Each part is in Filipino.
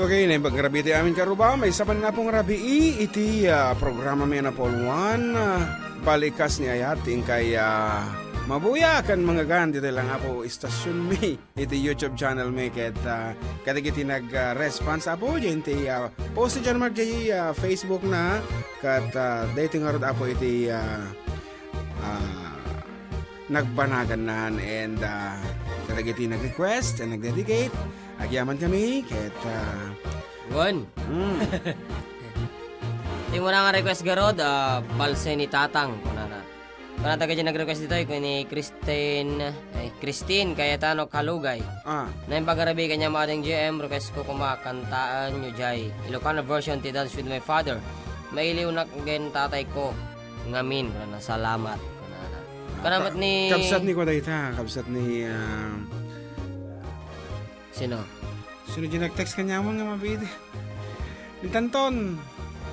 Okay, na yung paggrabi iti amin karuba, may sapan na pong rabi iti programa may na Paul 1, balikas ni ayating kaya mabuya kan mga gan, dito lang ako istasyon mi, iti YouTube channel mi, ket katigiti nag-response apo, dyan iti post dyan mag Facebook na, kat dito nga rin apo iti nagbanagan nahan and katigiti nag-request and nag-dedicate. Agyaman kami, ket... Gon. Tingin mo na nga request garod, balse ni Tatang. Kung taga dyan nag-request dito, ni Christine Cayetano Kalugay. Na yung pag-arabi kanya mga GM, request ko kumakantaan nyo jay. Ilocano version, ti Dance With My Father. Mailiw na gen tatay ko. Ngamin, salamat. Kanamat ni... Kabsat ni ko dayta, kabsat ni... Sino? Sino dyan nag-text kanya mo nga mabidi? Ni Tanton.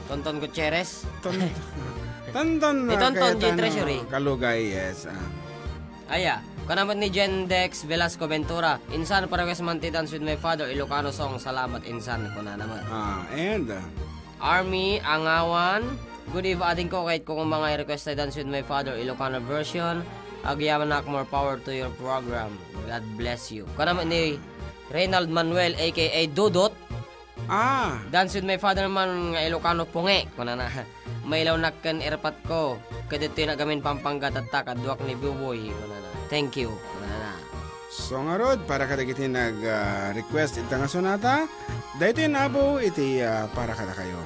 Tonton Gutierrez? Tanton. Ni Tonton, G Treasury. Kalugay, yes. Aya, kanamat ni Jendex Velasco Ventura. Insan para request man ti Dance With My Father, Ilocano song, salamat insan ko na naman. And? Army, Angawan. Good eve ading ko kahit kung mga request ti Dance With My Father, Ilocano version. Agyaman na more power to your program. God bless you. Kanamat ni Reynald Manuel aka Dudot. Dance With My Father man nga Ilocano punge. Kuna na. Mailaw nakkan erpat ko. Kadito na gamin pampanggat at takadwak ni Buboy. Kuna na. Thank you. Kuna na. So nga rod, para kadagiti nag-request ita nga sonata, dahito yung abo, iti para kada kayo.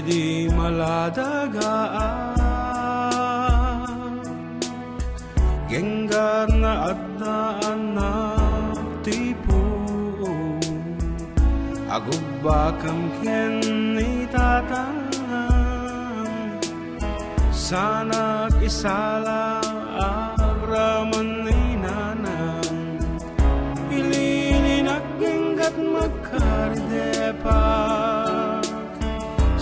Di maladagaan Genggar na at naan na tipo Agubbakam ken ni tatang Sana isala agraman ni nanang Ilininak genggat magkardepa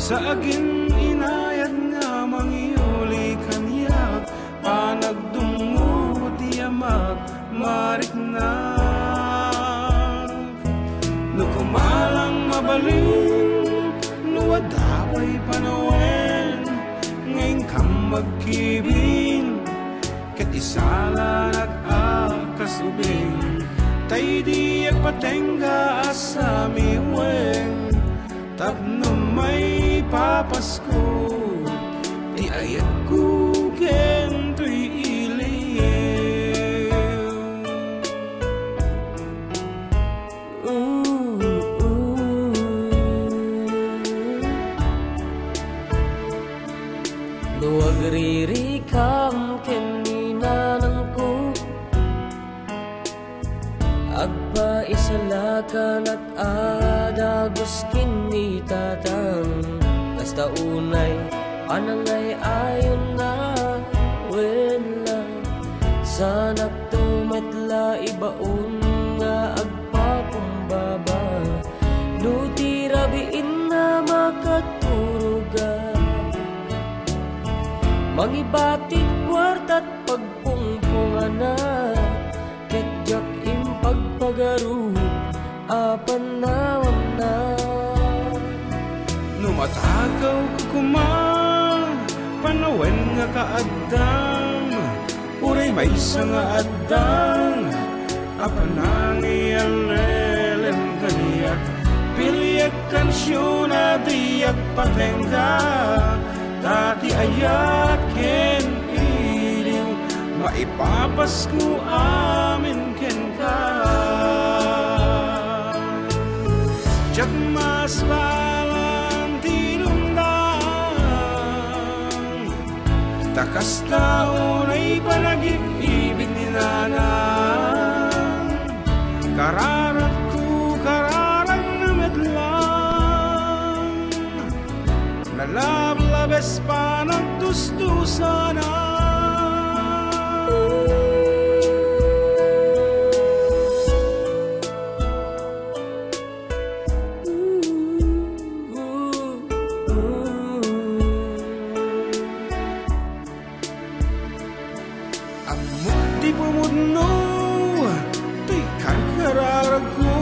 sa agin inayat nga mangiuli kanyak panagdungod yamak mariknak no kumalang mabalin no wadapay panawen ngayon kang magkibin ket isala nag-akasubing tay di agpatengga asamiwen tapno may papasko di ayat ko kento'y iliw Luwag ririkam keninanang ko agpa isalakan at adagos kini tatang basta unay panangay ayon na wala sanak tumetla ibaon nga agpapumbaba duti rabiin na makaturuga mangibatit kwartat pagpungpungan na ketjak impagpagaru apanawan na numatagaw ko panawen nga kaadang uray may nga adang apanangi alelen ganiyak piliyak kansyon na diyak patengga dati ayaken iliw maipapasko amin ken ka jak mas balang tinundang takas taon ay panag-ibig ni nanang kararat ko kararang na medlang nalablabes pa nagtustusan Di pumudno, ti karkararag ko,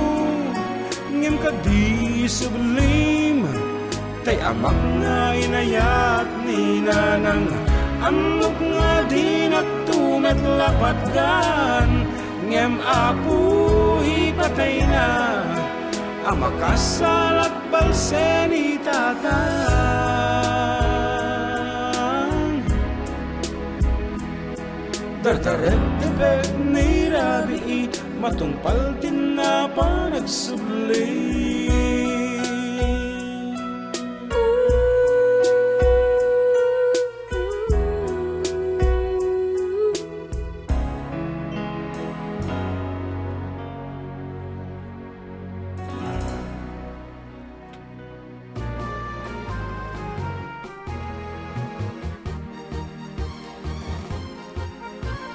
ngem ka di sublim, tay amak nga inayat ni nanang, amok nga di nagtumet lapatgan, ngem apo ipatay na, amakasal at balse ni tatang. Dardaret ni Rabi, matungpal din na pa nagsubli.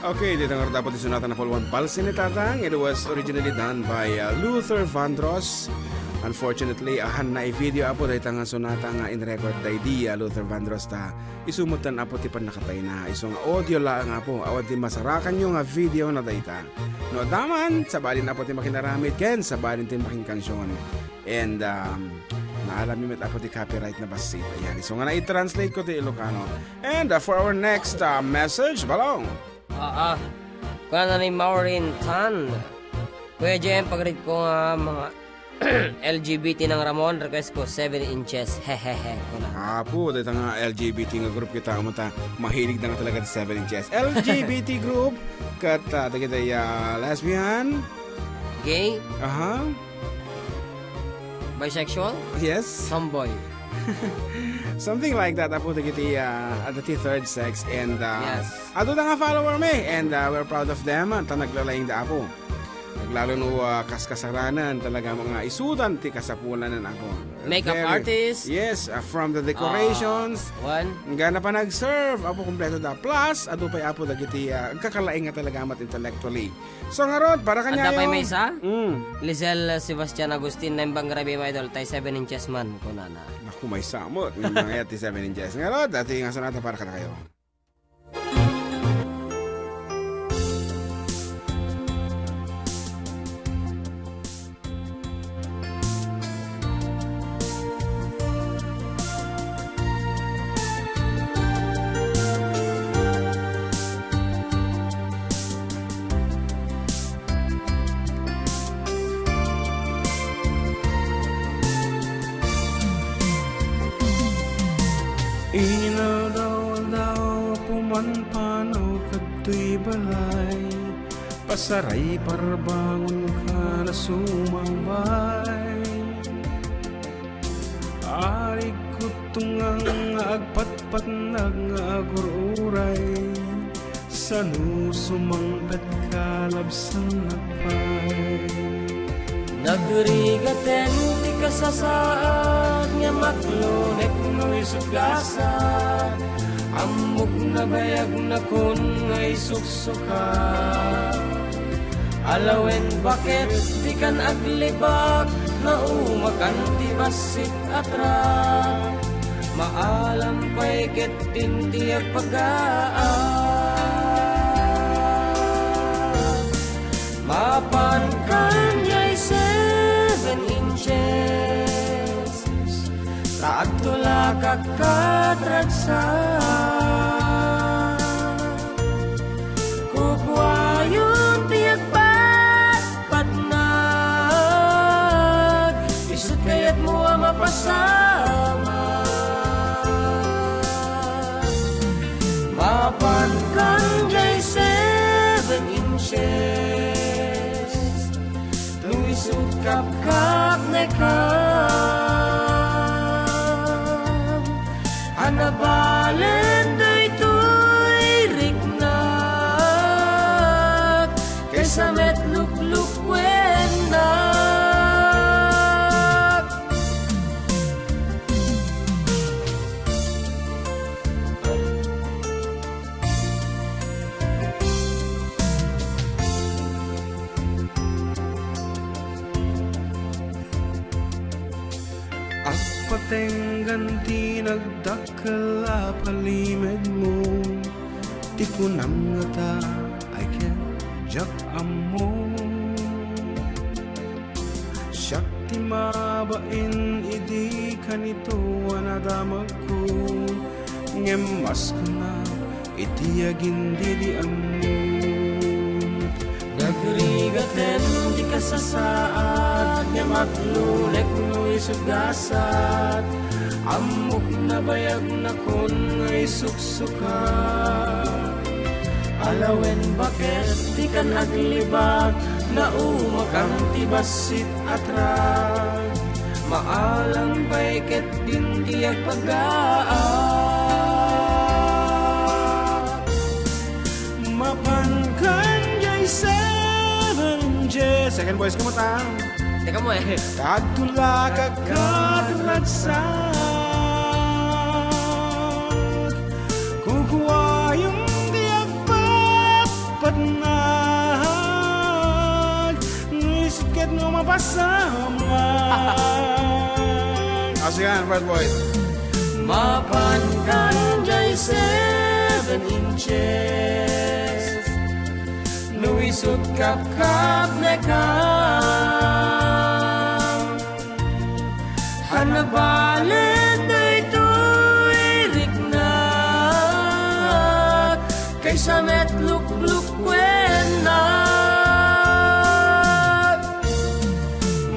Okay, dito nga dapat isunatan na Paul Palsin ni Tatang. It was originally done by Luther Vandross. Unfortunately, ahan na i-video apo dahil nga sunata nga in-record da idea Luther Vandross ta isumutan apo ti pan nakatay na isong audio lang apo awad ti masarakan yung video na dayta. No daman, sabalin apo ti makinaramit ken sabalin ti making kansyon. And naalam niyo apo ti copyright na basit. Ayan, so nga na-i-translate ko ti Ilocano. And for our next message, balong. Kuna na ni Maureen Tan. Kuya Jem, pag-read ko nga mga LGBT ng Ramon, request ko 7 inches. Hehehe. Apo, dito nga LGBT nga group kita umata. Mahilig na nga talaga sa 7 inches. LGBT group, kat kita lesbian. Gay? Bisexual? Yes. Tomboy? Something like that. Apo, kita at the third sex. And yes. ato na nga follower me. And we're proud of them. Ta naglalaing da apo. Naglalo no kaskasaranan talaga mga isudan ti kasapulan na ako. Makeup artist? Yes, from the decorations. Nga na pa nag-serve, apo kompleto da. Plus, ado pa apo dagiti kakalaing nga talaga mat intellectually. So nga rod, para kanya yung... Anda pa may isa? Lizelle Sebastian Agustin na imbang grabe mga idol, tay 7 inches man ko na. Naku, may samot. May mga yati 7 inches. Nga rod, dati nga sonata para ka na kayo. Inadaw pumanpanaw kato'y balay, pasaray parbangon ka na sumambay. Arig kutungang agpatpat nag-agururay, sanu sumangpet kalabsan napay. Nagrigaten ti kasasaad nga matlunek no isugasan, amok na bayag na kun nga isuksuka. Alawen bakit di kan aglibak na umakan ti basit atrak, maalam pa'y ket tinti agpagaan. Mapan kanya'y 7 inches, taag tula kakatragsan. Kukwayon tiyak patnag, isut kayat mo ang mapasama. Mapan kanya'y 7 inches, kap nekam, anabalen do'y riknak, kaysa met lukluk wenak. Pateng ganti nagdakala palimed mo, di ko nam nga ta, I can't jak amo Shakti mabain idi kanito anadamag ko Ngemas ko na itiyagin didi amo Nagrigaten di kasasaad Nga maglulek no isugasat Amok na bayag na kun ngay suksuka Alawen bakit di ka naglibag Na umakang tibasit atrag Maalang bayket din diag pag-aak Mapankan jay 7J Second voice kumuta Teka mo eh. Kadtula kagkadragsag Kukuha yung diag papadnag Ngisikit no mapasama Asigan, first voice Mapankan jay 7 inches Luisut kap-kap neka Hanabalin na ito'y riknag Kaysa metluk-luk kwenag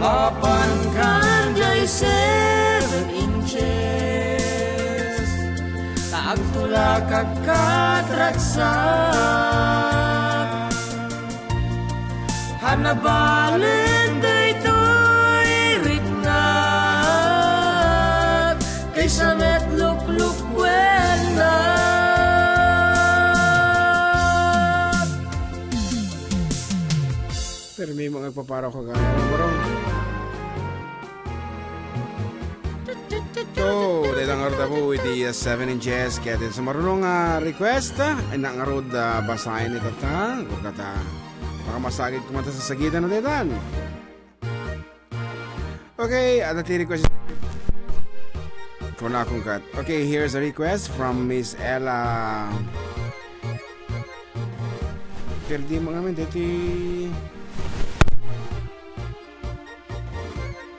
Mapankan jay 7 inches Taagtula kagkatragsak Hanabalin na ito'y riknag Kaysa metluk-luk kwenag Pero may mga paparaw ko gaya ng barong So, dahil ang arda po iti 7 inches Kaya din sa marunong request Ay nangarod basahin ito ta O kata Baka masagit kumata sa sagitan na detan. Okay, at the request for na akong cut. Okay, here's a request from Miss Ella. Perdi mo ngamin dito.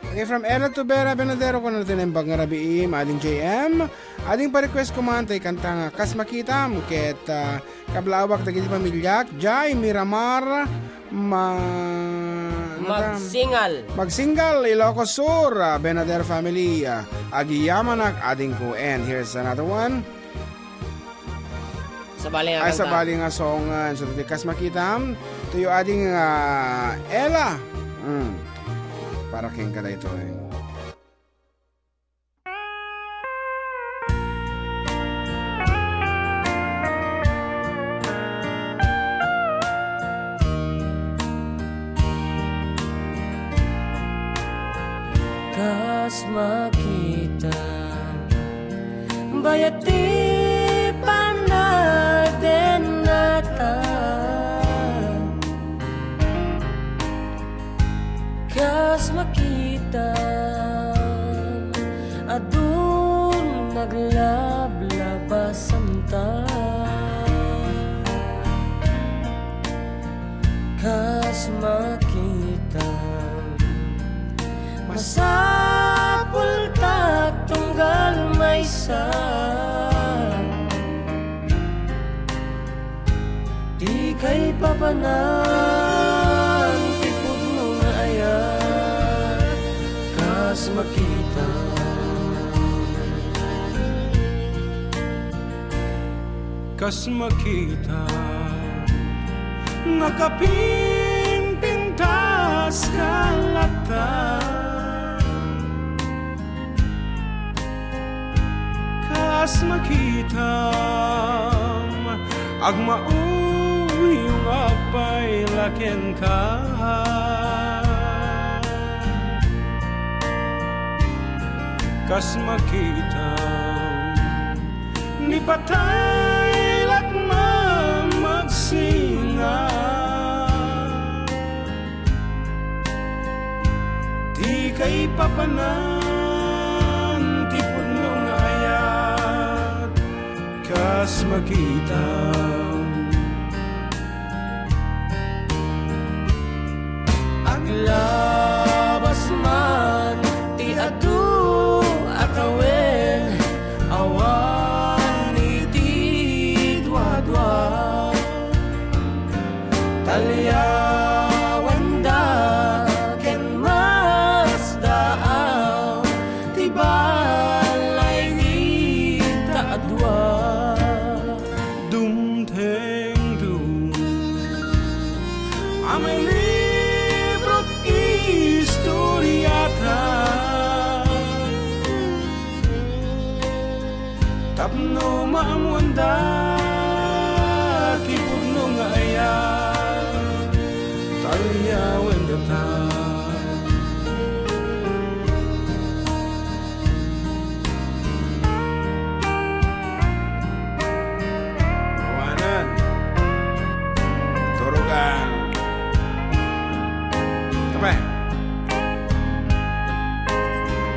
Okay, from Ella to Vera Benadero ko na tinembag nga rabiim, ading JM. Ading pa-request ko man tayo kanta nga kas makita mo ket kablawak dagiti pamilyak Jai Miramar Magsingal Ilocos Sur Benadero family Agiyamanak ading ko and here's another one sa bali nga songan so kas makita tuyo ading Ella para king kada ito Kas makita bayati panaden nata Kas makita adun naglablabas samta Kas makita Masapul tak tunggal may sa Di kay papanan tipod mo nga ayat Kas makita Kas makita Nakapimpintas kalata Kas makita Agmauwi yung apay lakin ka Kas makita Ni patay lat magsinga Di kay papanan tipod mo nga ayat Kas makita Talyawanda ken masdaaw tibalay kita adwa Dumteng dum Amay libro't istoryata Tapno maamwanda Kipurno nga aya Talyawanda ta Kawanan Turugan Kapay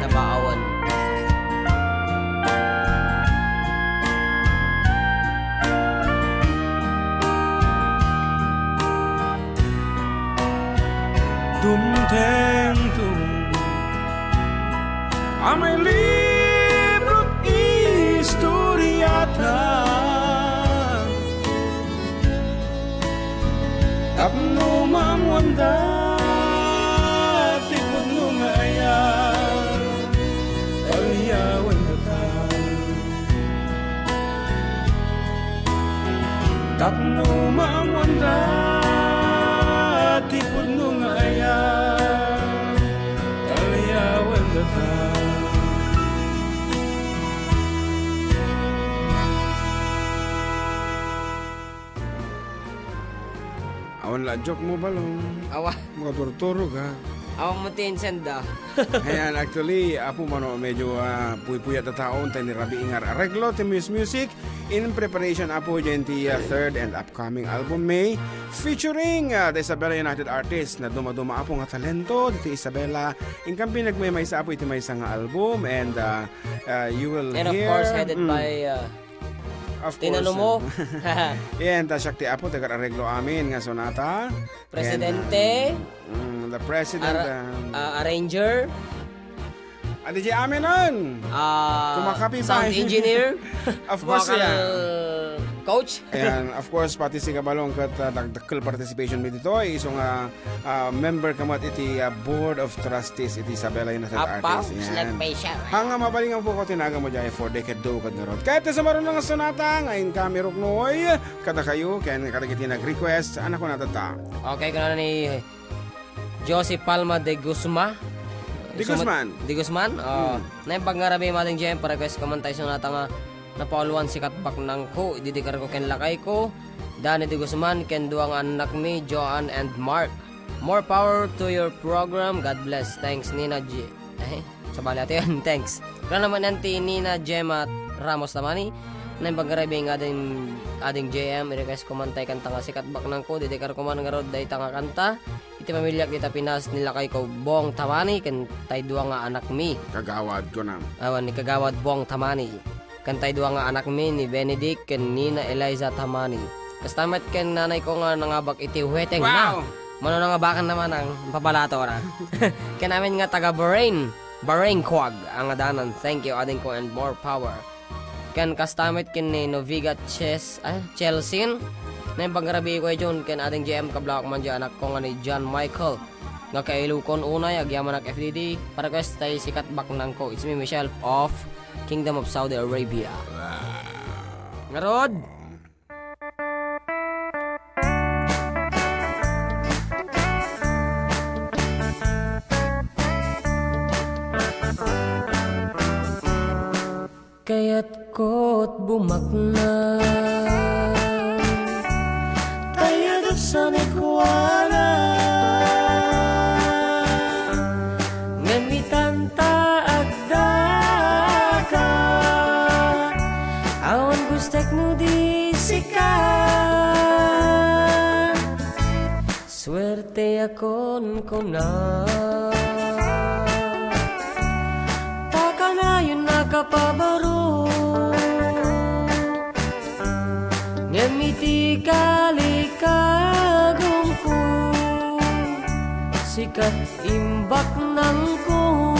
nabaawan. Dumteng dum Amay libro't istoryata Tapno maamwanda Tipudno nga aya Talyawan na ta Tapno maamwanda Tipudno nga aya Talyawan na ta Awan la joke mo balong Awa, mga turturo ka. awa mo tinsenda. Ayan, actually, apo mano medyo puy-puyat na taon tayo ni Rabi Ingar Arreglo, Timus Music, in preparation apo dyan ti third and upcoming album May, featuring the Isabela United Artists na dumaduma apo nga talento, dito Isabela, ingkampi nagmay sa apo iti may isang album, and you will And of hear... course, headed by of tinano course, mo, yan, tasyak ti apo, taga-arreglo amin nga sonata. Presidente, The President, arranger, Adi J. amin nun! Kumakapi pa. sound engineer, Of course, vocal yeah. coach. Ayan, of course, pati si Kabalong kat dagdakkel participation mo dito. Isong member kamat iti Board of Trustees iti Isabela United Artists. Ayan. Hanga mabaling ang po ko tinaga mo dyan for decade do kad narod. Kahit sa maroon ng sonata, ngayon kami ruknoy, kada kayo, kaya kada kiti nag-request, anak ko natata. Okay, kana ni Josie Palma de Guzman. Di Guzman. Di Guzman? Na yung pagngarabi mating dyan, pa-request ko man tayo sonata nga napauluan sikat bak nang ko, ididikar ko ken lakay ko, Danny Di Guzman, ken duwang anak mi, Joanne and Mark. More power to your program. God bless. Thanks, Nina G. Sabali ato yan. Thanks. Kaya naman nanti Nina Gemma Ramos namani. Na yung pagngarabi nga ading JM, i-request ko man tayo kanta nga sikat bak nang ko, didikar ko man nga rod dahi nga kanta. Iti pamilyak kita Pinas nila kay ko Bong Tamani, ken tay duwa nga anak mi. Kagawad ko na. Awan ni kagawad Bong Tamani. Kantay duwa nga anak mi ni Benedict ken Nina Eliza Tamani. Kastamet ken nanay ko nga nangabak iti huweteng na. Mano nangabakan naman ang papalato ra. Ken namin nga taga Bahrain Kwag ang adanan. Thank you ading ko and more power. Ken kastamet ken ni Noviga Chelsea. Na yung pagkarabi ko yun, ken ating GM kablak man dyan, anak ko nga ni John Michael. Nga kailukon unay, agyaman ng FDD. Para request tayo sikat bak nang ko. It's me, Michelle of Kingdom of Saudi Arabia. Nga Rod! Kaya't ko't bumakna tayad sa nekwala ngamitan ta agdaka awan gustek no di sikat swerte akon ko na taka na yun nakapabaro ngamiti kalikagong ko sikat imbak nang ko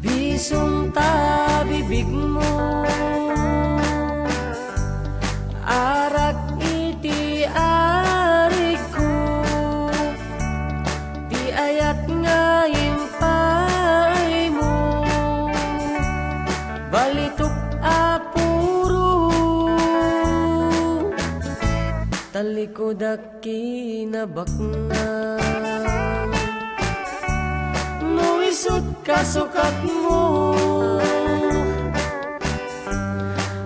bisong tabibig mo arak iti Talikudaki na bakna no isut kasukat mo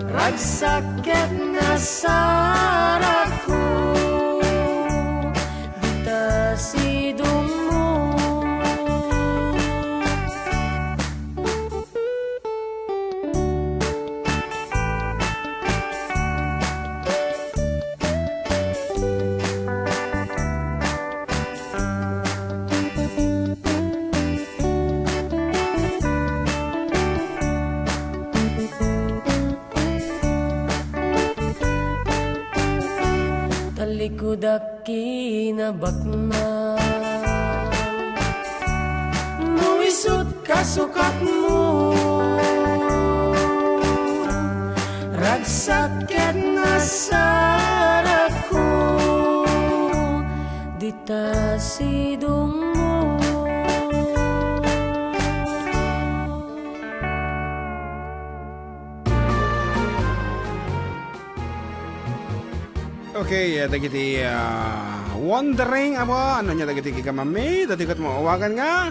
ragsakit na sarako dita sidong mo Talikudaki na bakna no isut kasukat mo ragsakit na sarako dita sidong mo. Okay, dagiti wondering ano nya dagiti kikamami, datikat mo awagan nga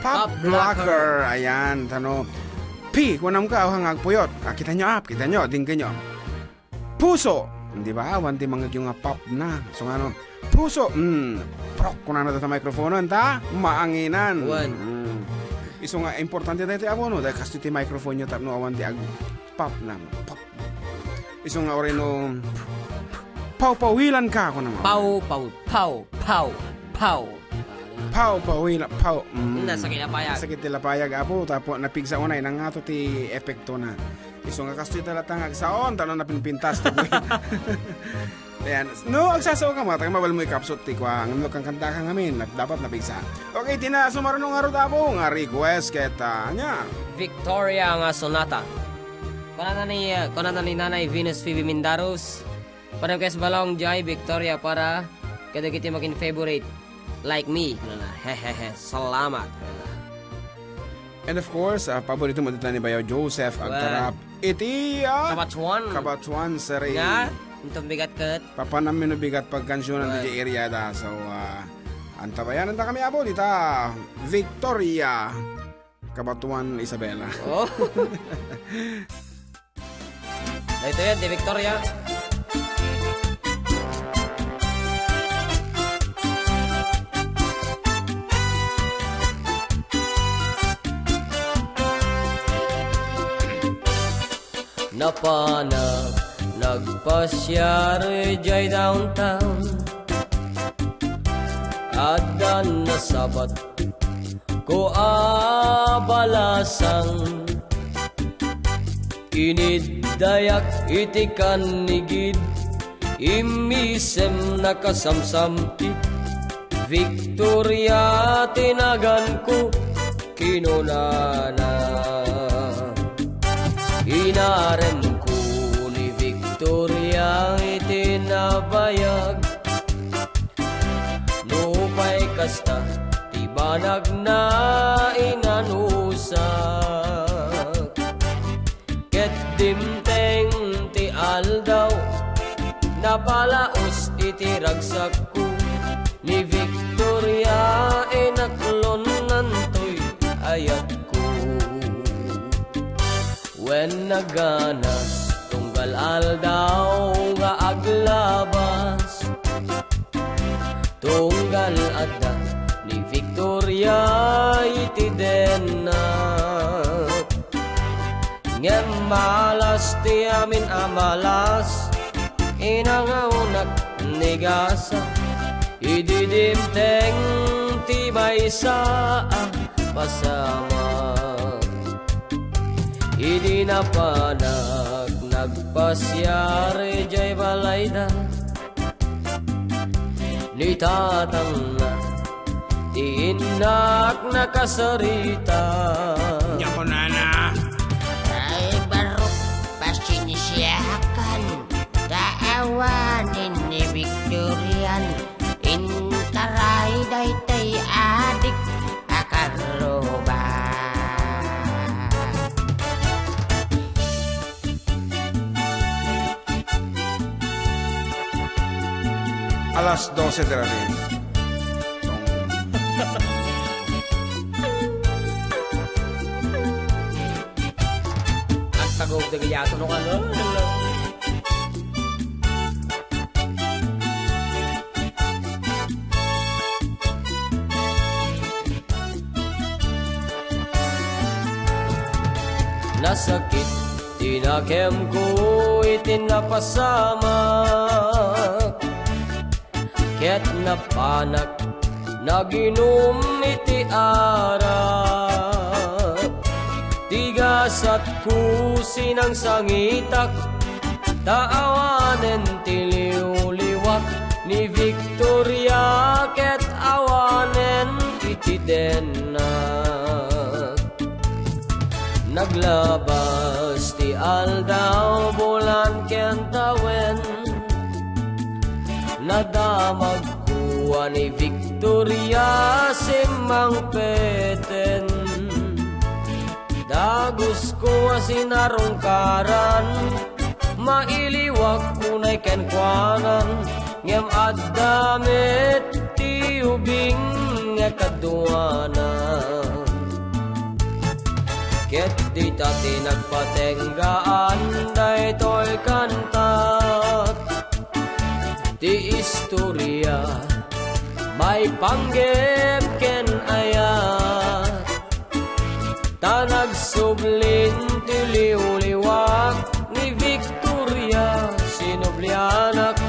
Pop Blocker. Ayan, tano P, kunam ka hangag puyot. Kita nyo, dingke nyo. Puso, di ba? Wanti mga yung pop na. So ano, puso, prok kunan na ta microphone ta, maanginan. Iso nga importante dito ako no, dahil kasi ti microphone nyo tapno awanti ag pop na. Pop. Iso nga orino pau-pawilan ka ako naman. Pau-pawilan. Nasakit na payag. Nasakit tila payag apo. Tapo napigsa unay nang ato ti epekto na. Iso nga kasto tila tangag saon. Tano na pinpintas. Ayan. No, agsasaw ka mga. Mabal mo ikapsot ti kwa. Ang kang kanta ka ngamin. Dapat napigsa. Okay, tina sumarunong nga ro apo. Nga request keta nya. Victoria nga sonata. Kuna na ni Nanay Venus Phoebe Mindaros. Para kes balong jay Victoria para kada kita makin favorite like me. Hehehe. Salamat. And of course, paborito mo dito ni Bayaw Joseph Agtarap. Iti Kabatuan sari. Nga, itong bigat kat. Papanam minubigat pagkansyonan di area da. So, antabayan nanta kami apo dita Victoria Kabatuan Isabela. Oh. Ito yan, di Victoria. Napanag, nagpasyari jay downtown Adan na sabat ko abalasang Iniddayak itikan nigid Imisem nakasamsamti Victoria tinagan ko kinunana Inarem ko ni Victoria itinabayag Nupay kasta tibanag na inanusak Ket dimteng ti aldaw Napalaos iti ragsak ko Ni Victoria inaklon nantoy ayat When naganas tunggal aldaw nga aglabas Tunggal adda ni Victoria iti denak Ngem malas ti amin amalas Inangaunak nigasa Ididimteng ti baysa pasama Idi na panag nagpasyari jay balayda Ni tatang na iinak nakasarita Nyako nana Ay barok pasinisyakan Daawanin ni Victorian Inkaray daytay adik akaroba alas 12 de rin. At tagog na gayato no ka no? Nasakit, tinakem ko itinapasama. Ket napanak, naginom iti arak. Tigasat kusin ang sangitak, taawanen tiliw-liwak ni Victoria. Ket awanen iti denak. Naglabas ti aldaw bulan ken tawen, nadamag kuha ni Victoria simang peten. Dagus ko sinarungkaran, mailiwag kunay kenkwanan, ngem addamit ti ubing nga kaduanan. Ket di tati nagpatenggaan, daytoy kantat ti istorya, may panggep ken ayat. Tanagsubling ti liw-liwak ni Victoria, sinublianak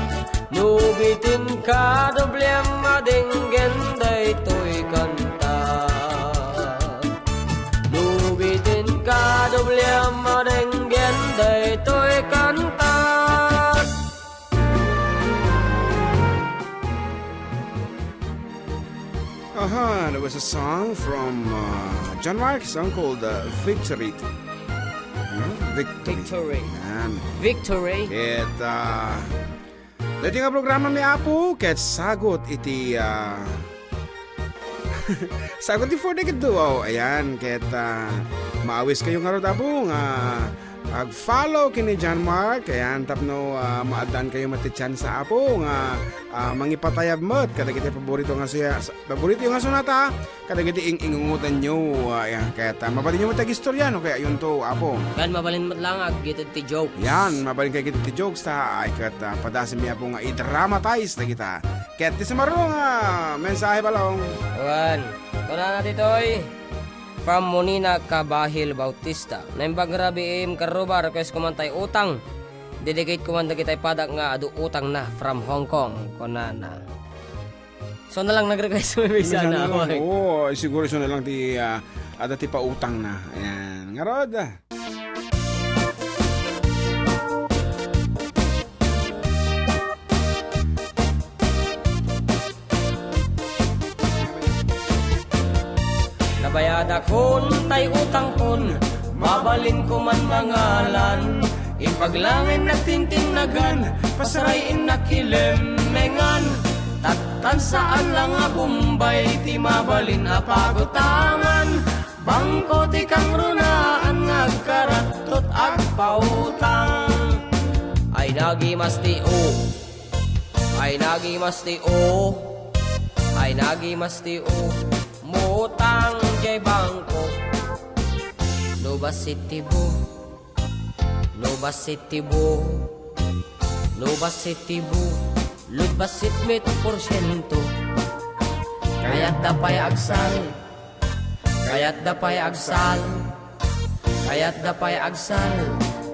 nubitin ka doblem madenggen daytoy kantat. Nubitin ka doblem madenggen daytoy kantat. There was a song from John Mark, song called Victory. Victory. Yan. Victory. Ket dati nga programa may apo, ket sagot iti sagot ti for the duo. Ayan, ket maawis kayo nga ro apo nga ag-follow kini John Mark. Ayan, tapno maadan kayo matityan sa apo nga mangipatayab met kadagiti paborito nga siya, paborito nga sunata kadagiti ingungutan nyo. Ayan, kaya't mabalin nyo matag istorya no, kaya yun to apo. Kan mabalin mo lang agitid ti joke. Yan, mabalin kayo ti jokes ta ay kat padasin niya po nga i-dramatize na kita. Kaya't ti sumarong mensahe balong. Awan, kuna na titoy. From Monina Cabahil Bautista. Naimbag rabiim karuba request kumantay utang. Dedicate kumanta kitay padak nga adu utang na from Hong Kong. Kunana. So na lang nag-request mo bisa na. Oo, siguro so na lang ti ada ti pautang na. Ayan, ngarod. Nabayad akon, tay utang kon, mabalin ko man mangalan. Ipaglangin na tintinnagan, pasarayin na kilemengan. Tatan saan lang nga Bombay, ti mabalin apagutangan. Bangko ti kang runaan, ngagkaratot agpautang. Ay nagimas ti o, ay nagimas ti o, ay nagimas ti o. Mutang jay bangko, Nova City bo, Nova City bo, Nova City bo, Ludbasit met porsyento. Kaya't dapay agsal, kaya't dapay agsal, kaya't dapay agsal.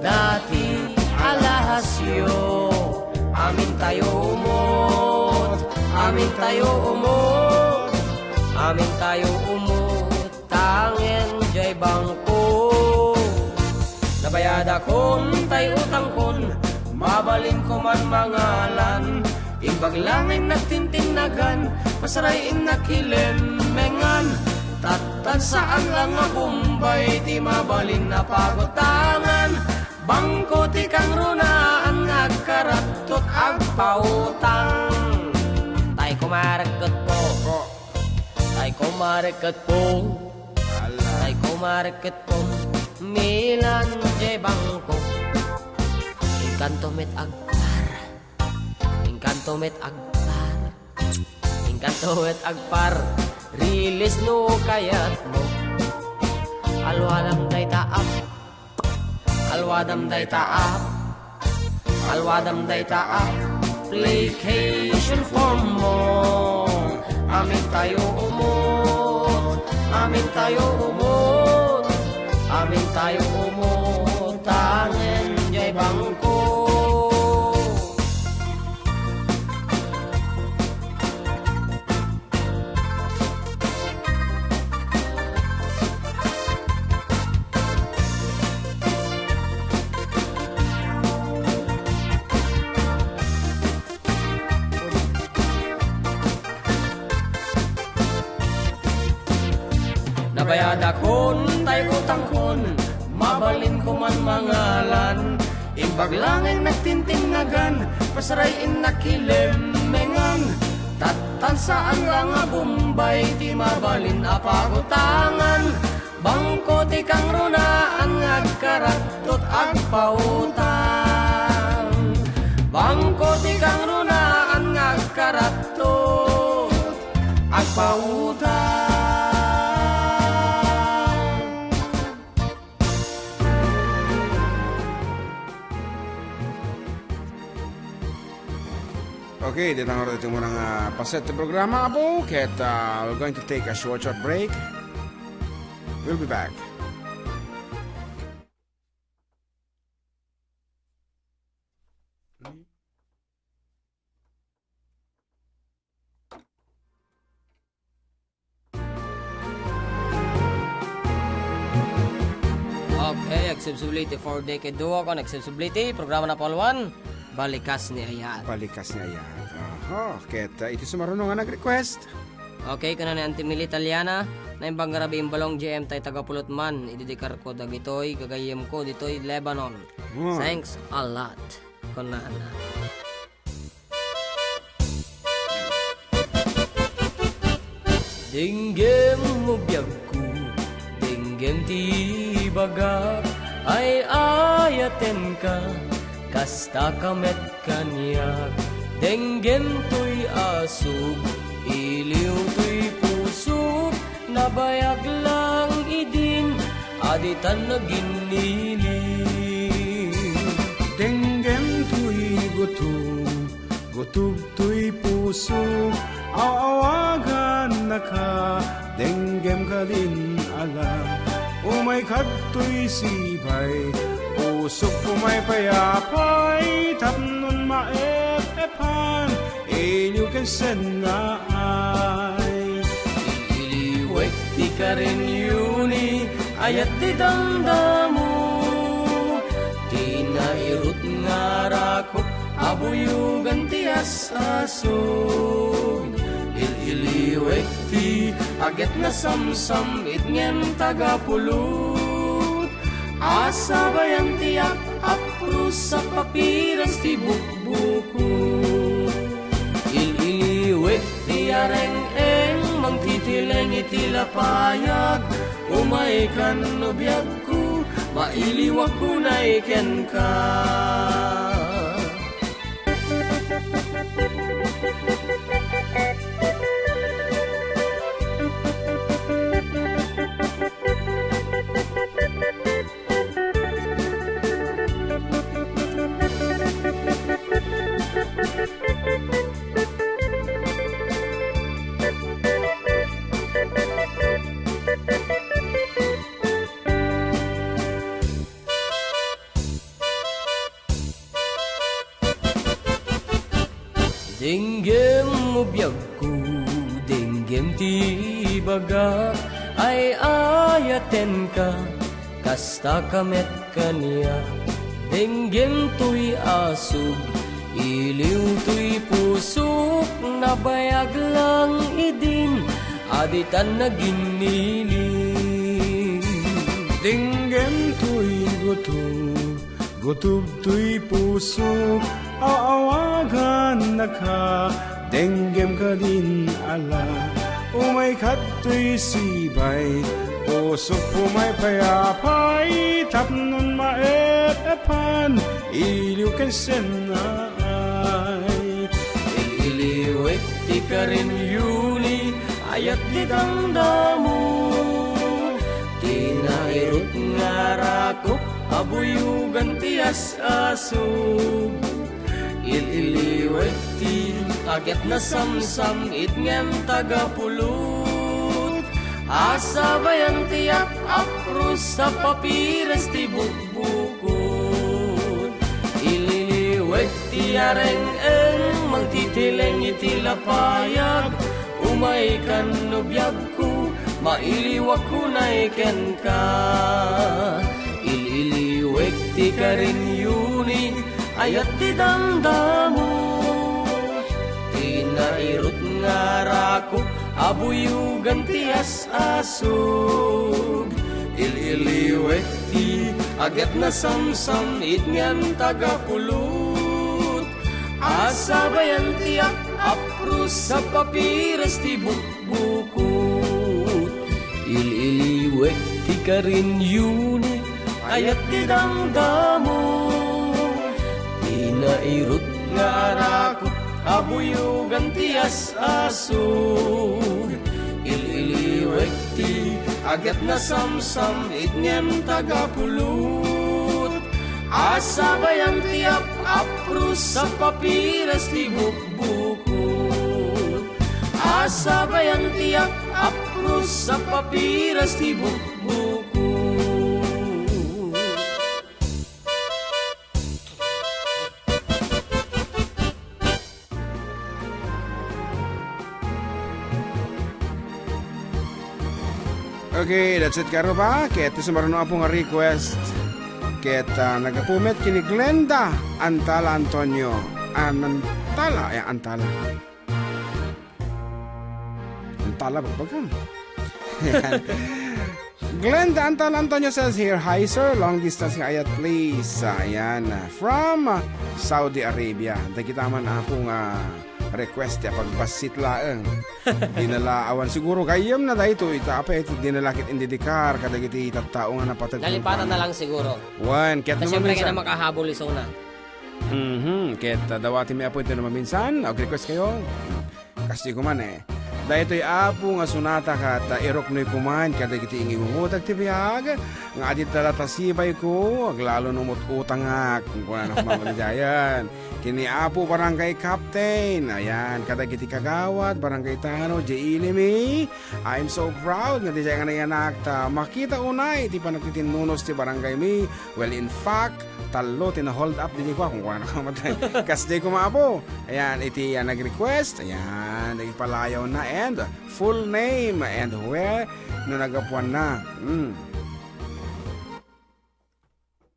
Dati alahasyo, amin tayo umot, amin tayo umot. Amin tayo umutangin jay bangko. Nabayad akon tay utang kon, mabalin ko man mangalan. Ibaglangin na tintinnagan, pasarayin na kilemengan. Tatan saan lang nga Bombay, ti mabalin na pagutangan. Bangko ti kang runaan, ngagkaratot agpautang. Tay kumaragot po, tay kumaragot po, tay kumaragot po. Milan jay bangko, Encanto met agpar, Encanto met agpar, Inkanto at agpar rilis no kayat mo alwadam day taap alwadam day taap alwadam day taap application form mo amin tayo umot amin tayo umot amin tayo umot tangen jay bangko. Nabayad akon, tay utang-kon, mabalin ko man mangalan. Imbag lang ang nagtintingagan, pasarayin nakilemengan. Tatansaan lang nga Bombay, di mabalin apagutangan. Bangko ti kang runaan, agkaratot agpautang. Bangko ti kang runaan, agkaratot agpautang. Okay, dito nga ito mo ng paset ng programa po. Kaya we're going to take a short break. We'll be back. Okay, accessibility for decade 2 ako. Accessibility, programa na Paul 1. Balikas ni Ayat. Balikas niya yan. Kaya ito sumarunong nga nag-request. Okay, kana ni Antimil Italiana. Na imbang garabi yung balong GM tay tagapulot man. Ididikar ko dagitoy, gagayem ko ditoy Lebanon. Thanks a lot. Konana. Dinggem mo biyag ko, dinggem ti baga, ay ayaten ka, kasta kamet kanyag. Denggem to'y asog, iliw to'y pusog, nabayag lang idin, aditan na giniling. Denggem to'y gutub, gutub to'y pusog, aawagan na ka, denggem ka din alam. Umay kadto'y sibay, pusok umay payapay, tapnon maepan, inyo kansen na ay. Iliwek di ka rin yuni, ayat di damdamu, di nairut nga rakot, abuyugan ti asasog. Iliwek ti aget na samsam, itngem tagapulot, asa bayang tiyak apro sa papiras ti bukbukot. Iliwek ti areng-eng, mangtitileng itilapayag, umaikan no biyag ko, mailiwag ko na iken ka. Dinggem mo biyag ko, dinggem ti baga, ay ayaten ka, kasta kamet kaniya. Dinggem to'y asog, iliw to'y pusok, nabayag lang idin, aditan na giniling. Dinggem to'y gutub, gutub to'y pusok, aawagan na ka, denggem ka din ala. Umay kadto'y sibay, pusok umay payapay, tapnon maepan, iliw kansen na ay. Iliwek ti ti ka rin yuli, ayat di damdamu. Tinairot nga rakop, abuyugan ti asasog. Ililiwet ti aget na samsam, itngem tagapulot. Asabayan ti aprus sa papiras ti bukbukot. Ililiwet ti areng-eng, magtitileng iti lapayag. Umay kan nubyag ko, mailiwag ko na iken ka. Ililiwek ti ka rin yuni, ayat ti damdamu. Tinairot nga rako, abuyugan ti asasog. Ililiwek ti aget na samsam, itngan tagapulot. Asabayan ti aprus sa papiras ti bukbukot. Ililiwek ti ka rin yuni, ayat ti damdamu. Tinairot nga arakot, abuyugan ti asasog. Ililiwek ti aget na samsam, itngan tagapulot. Asabayan ti aprus sa papiras ti bukbukot. Asabayan ti aprus sa papiras ti bukbukot. Okay, that's it karo ba? Ket sumaron na po nga request. Ket nagapumet kini Glenda Antala Antonio. Antala. Antala bagbagang. Glenda Antala Antonio says here, hi sir, long distance nga ayat please. Ayan, from Saudi Arabia. Kita man akong request ya pagbasit laeng. Dinala awan siguro kayam na dahito apa ito dinalakit indidikar kadagiti tattao nga napatag. Nalipatan na lang siguro. Wan, ket Kasi naman siyempre minsan. ka na makahabol iso na. Ket dawati may apo ito naman minsan. Request kayo. Kasi kuman dahito apo nga sunata kat irok noy kuman kadagiti ingingutag ti biyag. Nga adit talatasibay ko aglalo numot utang kung kunan ako mamalijayan. Kini apo barangay captain. Ayan, kadagiti kagawad, barangay Tano, Ilimi. I'm so proud nga di siya nga nayanak ta makita unay ti panagtitinnunos ti barangay mi. Well, in fact, talo tina-hold up din ko kung kuha na kamatay. Kasi ko maapo. Ayan, iti nag-request. Ayan, nagpalayaw na and full name and where no nagapuan na.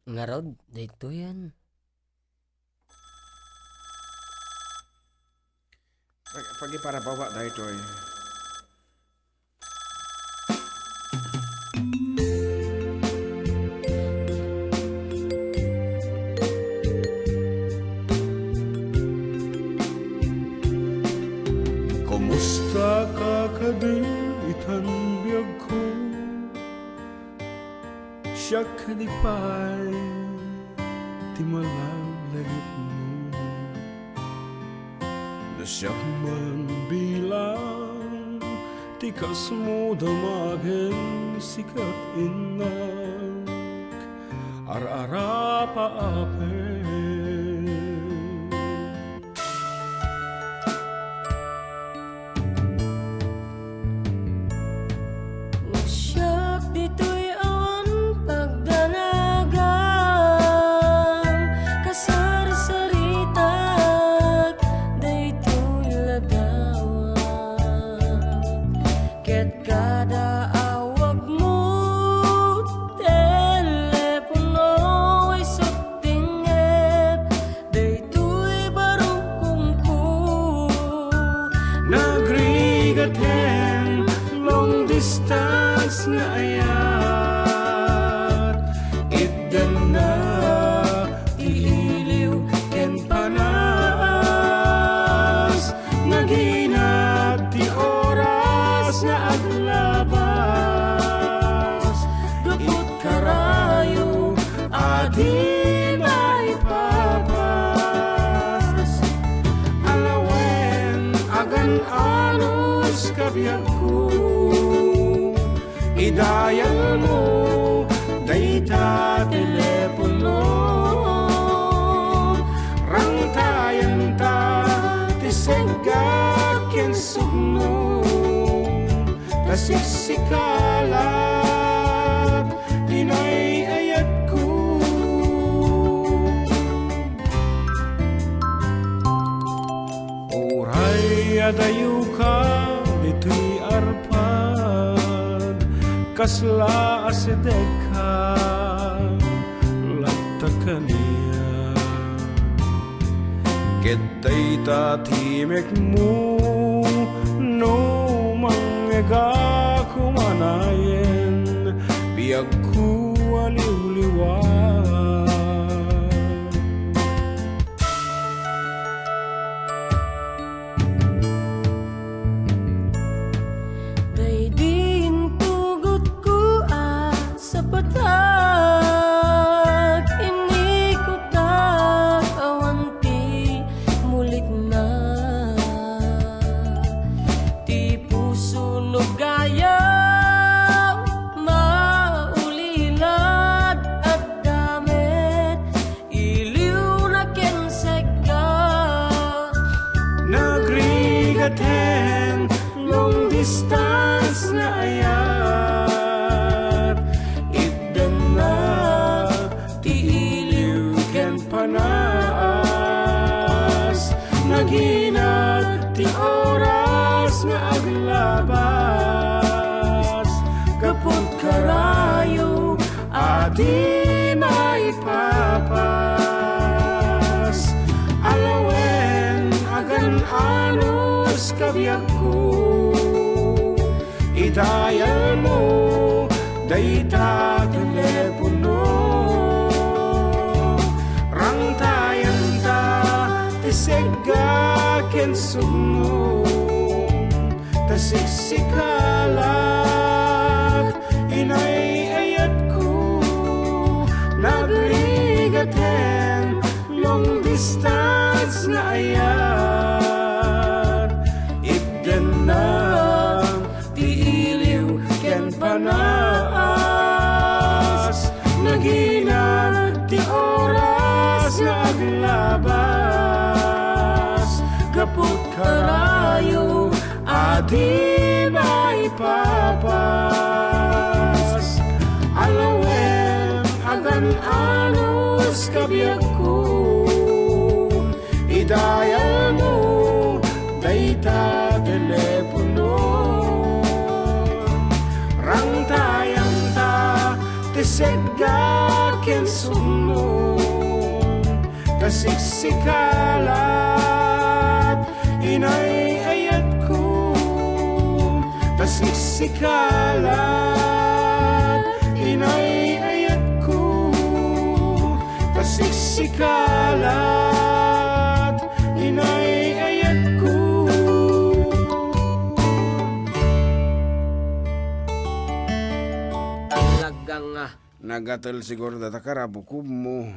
Nga rod, dito yan. Pagi para bawa dahito Kumusta ka kaditan biyag ko? Siya kadipay ti malalagit mo. Nasyak man bilang tikas mo damagin sikat inak ar-ara paapen. Nasyak dito'y awan pagdanagan kasar-saritak dayto'y ladawan ket kada awag mo telepono ay sakting kabiyak ko. Idayal mo, dayta telepono. Rangtayan ta, tisegak yan sugno. Tasiksikalat, inay ayat ko. Uray adayo ka, dito'y arpad, kasla asedek ka, latta kaniya. Ketay tatimek mo, no mangga kumanayen, biyag ko aliw-liwan. Daydin tugot ko sa patak, inikot awanti mulit na. Ti puso no gaya maulilad at damit, iliw na kenseka. Nagrigaten long distance na ayat, itdan na ti iliw ken panaas. Naghinag ti oras nga aglabas, kapag karayo adi maipapas. Alawen agan anos kabiyak ko. Idayal mo, dayta telepono. Rangtayan ta, tisegak yan sugno. Tasiksikalat, inay ayat ko. Nagrigaten, long distance na ayat, itdan na tiiliw ken panaas. Naghinag ti oras nga aglabas, kaput karayo adi maipapas. Alawen agan anos kabiyak ko. Idayal mo, dayta telepono. Rangtayan ta, tisegak yan sugno. Tasiksikalat, inay ayat ko. Tasiksikalat, inay ayat ko. Tasiksikalat, inay ayat ko. Talagang Nagatal siguro datakara bukub mo.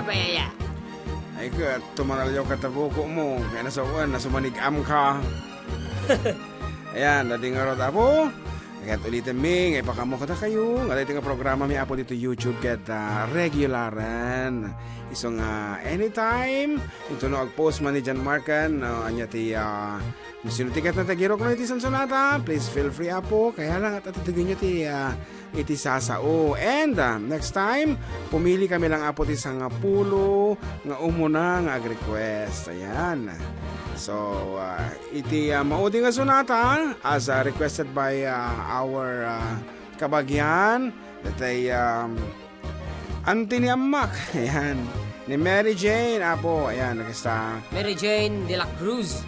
abaya. Ay ka, tumanalyaw katabuko mo. Kaya nasauan, nasumanigam ka. Ayan, dating nga ron apo. Kaya ulitin mi, ngay pakamo kata kayo. Nga dating nga programa mi apo dito YouTube kaya regularan. Isong anytime. Ito no, ag-post man ni John Marcan. Anya ti, sino tiket na tagirok na iti Sansonata. Please feel free apo. Kaya lang at atitagin nyo ti, iti sasao. And next time, pumili kami lang apo ti sangapulo nga umuna nga ag-request. Ayan. So, iti maudi nga sonata as requested by our kabagyan that ay Antony Amak. Ayan. Ni Mary Jane apo. Ayan. Nagkasta Mary Jane de la Cruz.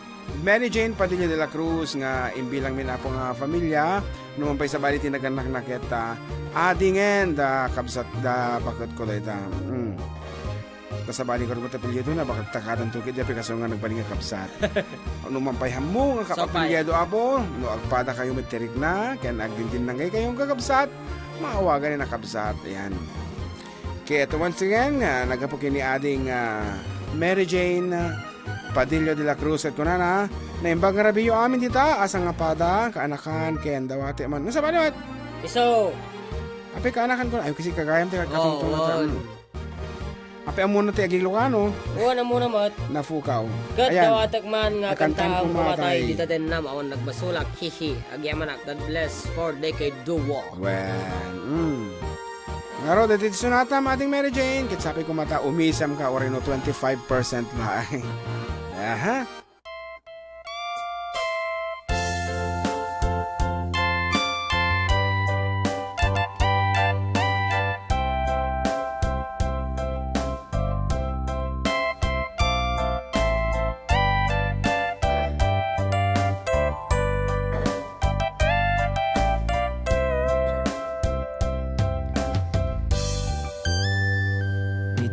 Mary Jane Padilla de la Cruz nga imbilang min apo nga familia naman pa sa bali tinaganak naketa adingen da kabsat da bakit ko dayta kasabali ko rin tapilyedo na bakit takatan tukid ya kaso nga nagbaling nga kapsat naman pa hamo nga kapapilyedo apo no agpada kayo materik na kaya agdindin na ngay kayong kakapsat maawagan na kapsat. Ayan. Kaya ito once again nagapukin ni ading Mary Jane Padilla de la Cruz at kunana naimbag nga rabiyo amin dita asang nga pada kaanakan ken dawati man. Nasa balot? Iso. Ape kaanakan ko ay kasi kagayam ti katungtong Oo. Ape amuna ti aging Ilocano Uwan na muna mat. nafukaw. Kat Ayan. dawatak man nga Nakantang kanta ang pumatay. pumatay. Dita din nam awan nagbasulak. Hihi. Agyamanak. God bless for decade duo. Well, Ngaro, dati sunata ating Mary Jane. Kitsapi ko mata, umisam ka orino 25% na. Aha.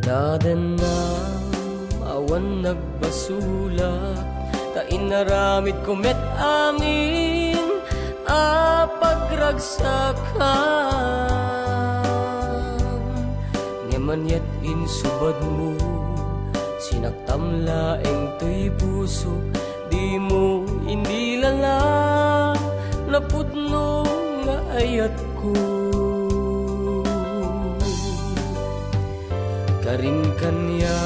Dadan na awan nagbasula ta inaramid ko met amin a pagragsakan ngeman yat insubad mo sinaktamla eng tuy puso di mo indilala napudno nga ayat ko. Karin kanya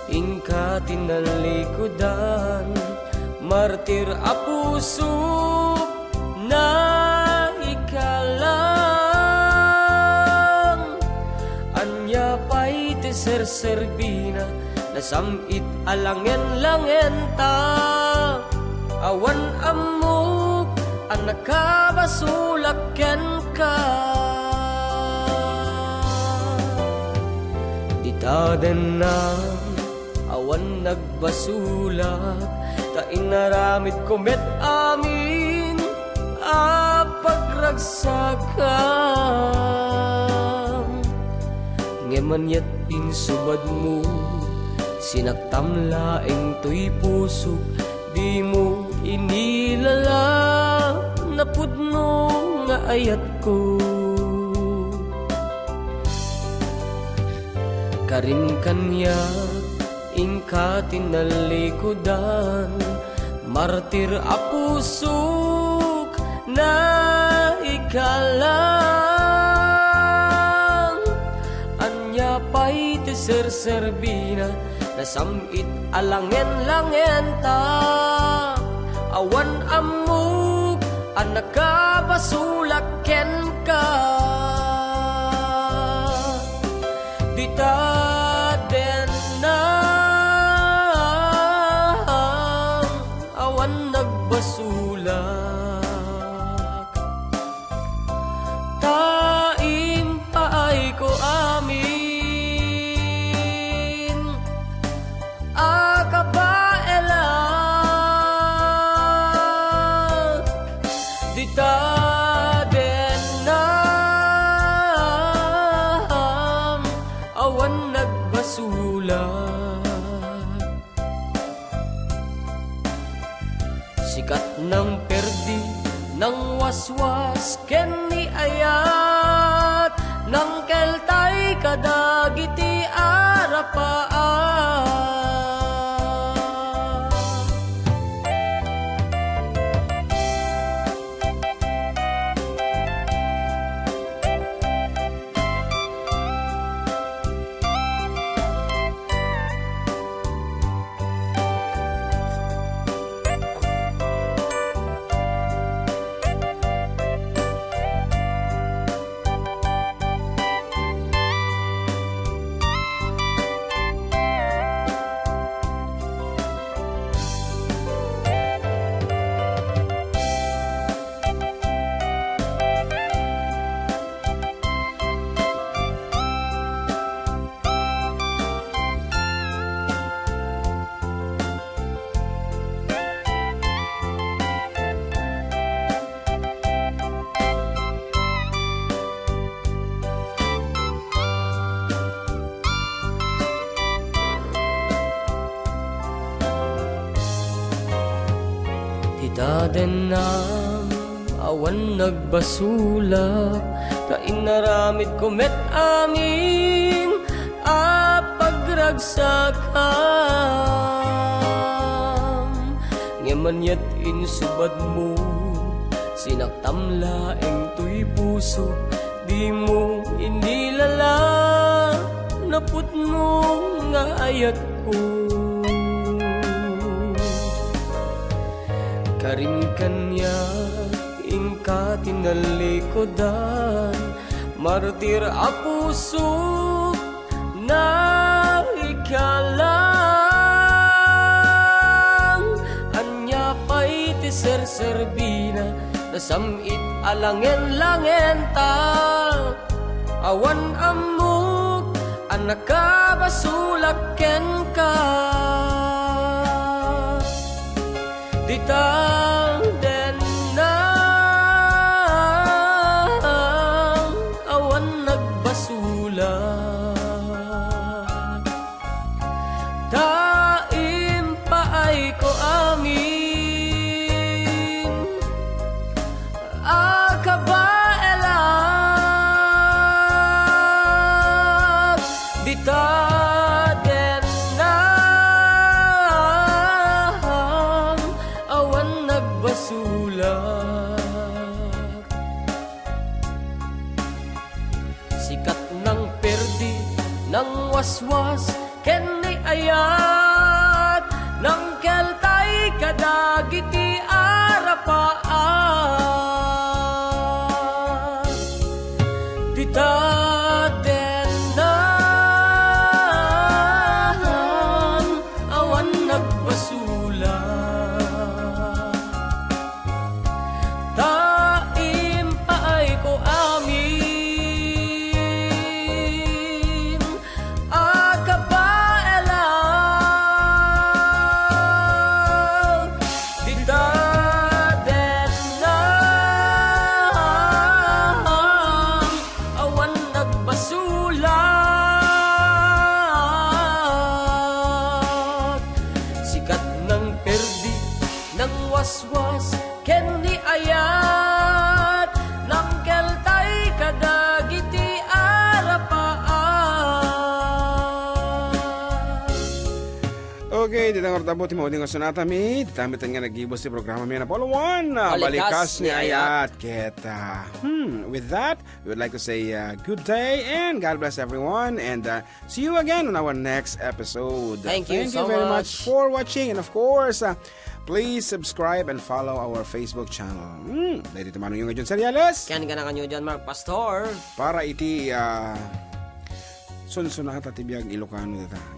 ingka tinalikudan martir a puso na ikalang anya pa'y tiserserbina nasamit alangen-langen ta awan amok ang nakabasulaken ka. Dadan na awan nagbasulak ta inaramid ko met amin a pagragsakan ngeman yat insubad mo sinaktamla eng tuy puso di mo inilala napudno nga ayat ko. Karin kanya ingka tinalikudan martir a pusok na ikalang anya pa'y tiserserbina nasamit alangen-langen ta awan amok ang nakabasulaken ka. Daden na awan nagbasulak taim paay ko amin akabaelak daden na awan nagbasulak sikat ng perdi ng waswas ken ni ayat ng keltay kadagiti arapaan. Daden na awan nagbasulak ta inaramid ko met amin a pagragsakan manyat insubad mo, sinaktam laeng tuy puso, di mo inilala, naputno nga ayat ko. Karim kanya ingka tinalikodan, martir a puso na ikalang, anya pa'y ti serserbina, nasamit alangen-langen ta, awan amok anak ka basulaken ka, ditang den na awan nagbasulat, taim paay ko amin akabaelam, dita den na awan nagbasulat, sikat ng perdi ng waswas ken ni ayat, ng keltay kadagiti arapaan, dita den na awan nagbasulat, taim paay ko amin akabaelam, dita den na awan nagbasulat, sikat ng perdi ng waswas ken ni ayat, ng keltay kadagiti arapaan. Okay, di tangor tabo ti mauding sonata mi, ditamitan nga nagibos ti programa mi na Apollo 1. Balikas ni Ayat. Keta. With that, we would like to say good day and God bless everyone, and see you again on our next episode. Thank you so very much. much for watching, and of course, please subscribe and follow our Facebook channel. Dahil dito manong yung John Seriales Kan ka na kanyo dyan, Mark Pastor. para iti sunsunata ti biag Ilocano dita.